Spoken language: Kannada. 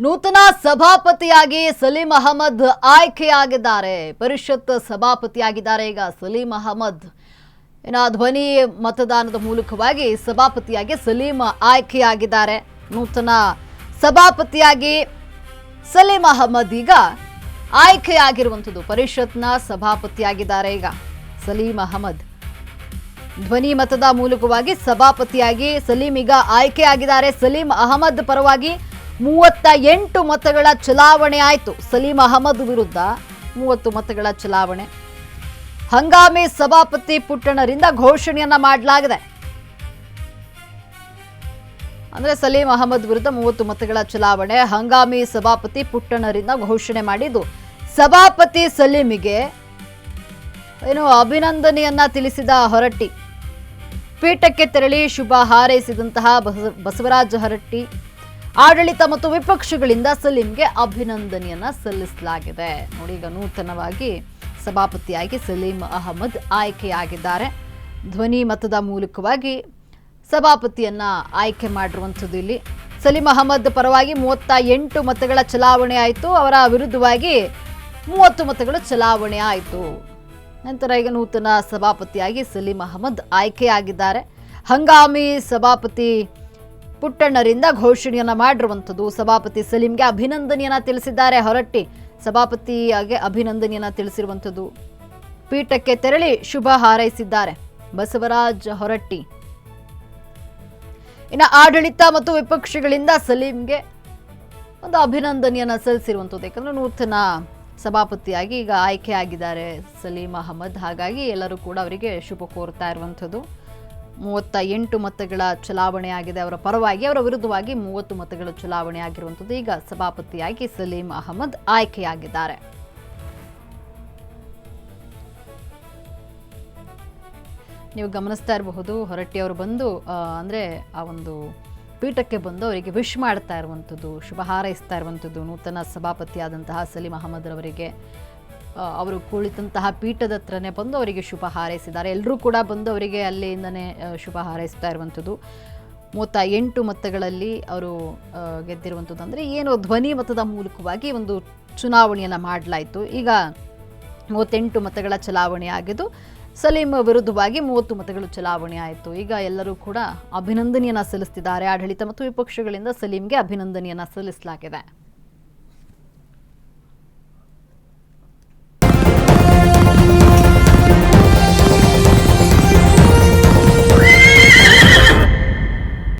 ನೂತನ ಸಭಾಪತಿಯಾಗಿ ಸಲೀಂ ಅಹಮದ್ ಆಯ್ಕೆಯಾಗಿದ್ದಾರೆ. ಪರಿಷತ್ ಸಭಾಪತಿಯಾಗಿದ್ದಾರೆ ಈಗ ಸಲೀಂ ಅಹಮದ್. ಧ್ವನಿ ಮತದಾನದ ಮೂಲಕವಾಗಿ ಸಭಾಪತಿಯಾಗಿ ಸಲೀಂ ಆಯ್ಕೆಯಾಗಿದ್ದಾರೆ. ನೂತನ ಸಭಾಪತಿಯಾಗಿ ಸಲೀಂ ಅಹಮದ್ ಈಗ ಆಯ್ಕೆಯಾಗಿರುವಂಥದ್ದು. ಪರಿಷತ್ನ ಸಭಾಪತಿಯಾಗಿದ್ದಾರೆ ಈಗ ಸಲೀಂ ಅಹಮದ್. ಧ್ವನಿ ಮತದ ಮೂಲಕವಾಗಿ ಸಭಾಪತಿಯಾಗಿ ಸಲೀಂ ಈಗ ಆಯ್ಕೆಯಾಗಿದ್ದಾರೆ. ಸಲೀಂ ಅಹಮದ್ ಪರವಾಗಿ 38 ಮತಗಳ ಚಲಾವಣೆ ಆಯಿತು. ಸಲೀಂ ಅಹಮದ್ ವಿರುದ್ಧ 30 ಮತಗಳ ಚಲಾವಣೆ. ಹಂಗಾಮಿ ಸಭಾಪತಿ ಪುಟ್ಟಣರಿಂದ ಘೋಷಣೆಯನ್ನ ಮಾಡಲಾಗಿದೆ. ಅಂದ್ರೆ ಸಲೀಂ ಅಹಮದ್ ವಿರುದ್ಧ 30 ಮತಗಳ ಚಲಾವಣೆ. ಹಂಗಾಮಿ ಸಭಾಪತಿ ಪುಟ್ಟಣರಿಂದ ಘೋಷಣೆ ಮಾಡಿದ್ದು ಸಭಾಪತಿ ಸಲೀಮಿಗೆ ಅಭಿನಂದನೆಯನ್ನ ತಿಳಿಸಿದ ಹೊರಟ್ಟಿ. ಪೀಠಕ್ಕೆ ತೆರಳಿ ಶುಭ ಹಾರೈಸಿದಂತಹ ಬಸವರಾಜ ಹೊರಟ್ಟಿ ಆಡಳಿತ ಮತ್ತು ವಿಪಕ್ಷಗಳಿಂದ ಸಲೀಂಗೆ ಅಭಿನಂದನೆಯನ್ನ ಸಲ್ಲಿಸಲಾಗಿದೆ. ನೋಡಿ, ಈಗ ನೂತನವಾಗಿ ಸಭಾಪತಿಯಾಗಿ ಸಲೀಂ ಅಹಮದ್ ಆಯ್ಕೆಯಾಗಿದ್ದಾರೆ. ಧ್ವನಿ ಮತದ ಮೂಲಕವಾಗಿ ಸಭಾಪತಿಯನ್ನ ಆಯ್ಕೆ ಮಾಡಿರುವಂಥದ್ದು. ಇಲ್ಲಿ ಸಲೀಂ ಅಹಮದ್ ಪರವಾಗಿ 38 ಮತಗಳ ಚಲಾವಣೆ ಆಯಿತು. ಅವರ ವಿರುದ್ಧವಾಗಿ 30 ಮತಗಳ ಚಲಾವಣೆ ಆಯಿತು. ನಂತರ ಈಗ ನೂತನ ಸಭಾಪತಿಯಾಗಿ ಸಲೀಂ ಅಹಮದ್ ಆಯ್ಕೆಯಾಗಿದ್ದಾರೆ. ಹಂಗಾಮಿ ಸಭಾಪತಿ ಪುಟ್ಟಣ್ಣರಿಂದ ಘೋಷಣೆಯನ್ನ ಮಾಡಿರುವಂಥದ್ದು. ಸಭಾಪತಿ ಸಲೀಂಗೆ ಅಭಿನಂದನೆಯನ್ನ ತಿಳಿಸಿದ್ದಾರೆ ಹೊರಟ್ಟಿ. ಸಭಾಪತಿಯಾಗಿ ಅಭಿನಂದನೆಯನ್ನ ತಿಳಿಸಿರುವಂಥದ್ದು. ಪೀಠಕ್ಕೆ ತೆರಳಿ ಶುಭ ಹಾರೈಸಿದ್ದಾರೆ ಬಸವರಾಜ ಹೊರಟ್ಟಿ. ಇನ್ನು ಆಡಳಿತ ಮತ್ತು ವಿಪಕ್ಷಗಳಿಂದ ಸಲೀಂಗೆ ಒಂದು ಅಭಿನಂದನೆಯನ್ನ ಸಲ್ಲಿಸಿರುವಂಥದ್ದು. ಯಾಕಂದ್ರೆ ನೂತನ ಸಭಾಪತಿಯಾಗಿ ಈಗ ಆಯ್ಕೆಯಾಗಿದ್ದಾರೆ ಸಲೀಂ ಅಹಮದ್. ಹಾಗಾಗಿ ಎಲ್ಲರೂ ಕೂಡ ಅವರಿಗೆ ಶುಭ ಕೋರ್ತಾ ಇರುವಂಥದ್ದು. 38 ಮತಗಳ ಚಲಾವಣೆ ಆಗಿದೆ ಅವರ ಪರವಾಗಿ. ಅವರ ವಿರುದ್ಧವಾಗಿ 30 ಮತಗಳ ಚಲಾವಣೆ ಆಗಿರುವಂಥದ್ದು. ಈಗ ಸಭಾಪತಿಯಾಗಿ ಸಲೀಂ ಅಹಮದ್ ಆಯ್ಕೆಯಾಗಿದ್ದಾರೆ. ನೀವು ಗಮನಿಸ್ತಾ ಇರಬಹುದು, ಹೊರಟ್ಟಿ ಅವರು ಬಂದು ಅಂದ್ರೆ ಆ ಒಂದು ಪೀಠಕ್ಕೆ ಬಂದು ಅವರಿಗೆ ವಿಶ್ ಮಾಡ್ತಾ ಇರುವಂಥದ್ದು, ಶುಭ ಹಾರೈಸ್ತಾ ಇರುವಂಥದ್ದು. ನೂತನ ಸಭಾಪತಿಯಾದಂತಹ ಸಲೀಂ ಅಹಮದ್ ಅವರಿಗೆ ಅವರು ಕುಳಿತಂತಹ ಪೀಠದ ಹತ್ರನೇ ಬಂದು ಅವರಿಗೆ ಶುಭ ಹಾರೈಸಿದ್ದಾರೆ. ಎಲ್ಲರೂ ಕೂಡ ಬಂದು ಅವರಿಗೆ ಅಲ್ಲಿಂದನೇ ಶುಭ ಹಾರೈಸ್ತಾ ಇರುವಂಥದ್ದು. 38 ಮತಗಳಲ್ಲಿ ಅವರು ಗೆದ್ದಿರುವಂಥದ್ದು. ಅಂದರೆ ಏನು ಧ್ವನಿ ಮತದ ಮೂಲಕವಾಗಿ ಒಂದು ಚುನಾವಣೆಯನ್ನು ಮಾಡಲಾಯಿತು. ಈಗ 38 ಮತಗಳ ಚಲಾವಣೆ ಆಗಿದ್ದು ಸಲೀಂ ವಿರುದ್ಧವಾಗಿ 30 ಮತಗಳು ಚಲಾವಣೆ ಆಯಿತು. ಈಗ ಎಲ್ಲರೂ ಕೂಡ ಅಭಿನಂದನೆಯನ್ನು ಸಲ್ಲಿಸ್ತಿದ್ದಾರೆ. ಆಡಳಿತ ಮತ್ತು ವಿಪಕ್ಷಗಳಿಂದ ಸಲೀಂಗೆ ಅಭಿನಂದನೆಯನ್ನು ಸಲ್ಲಿಸಲಾಗಿದೆ.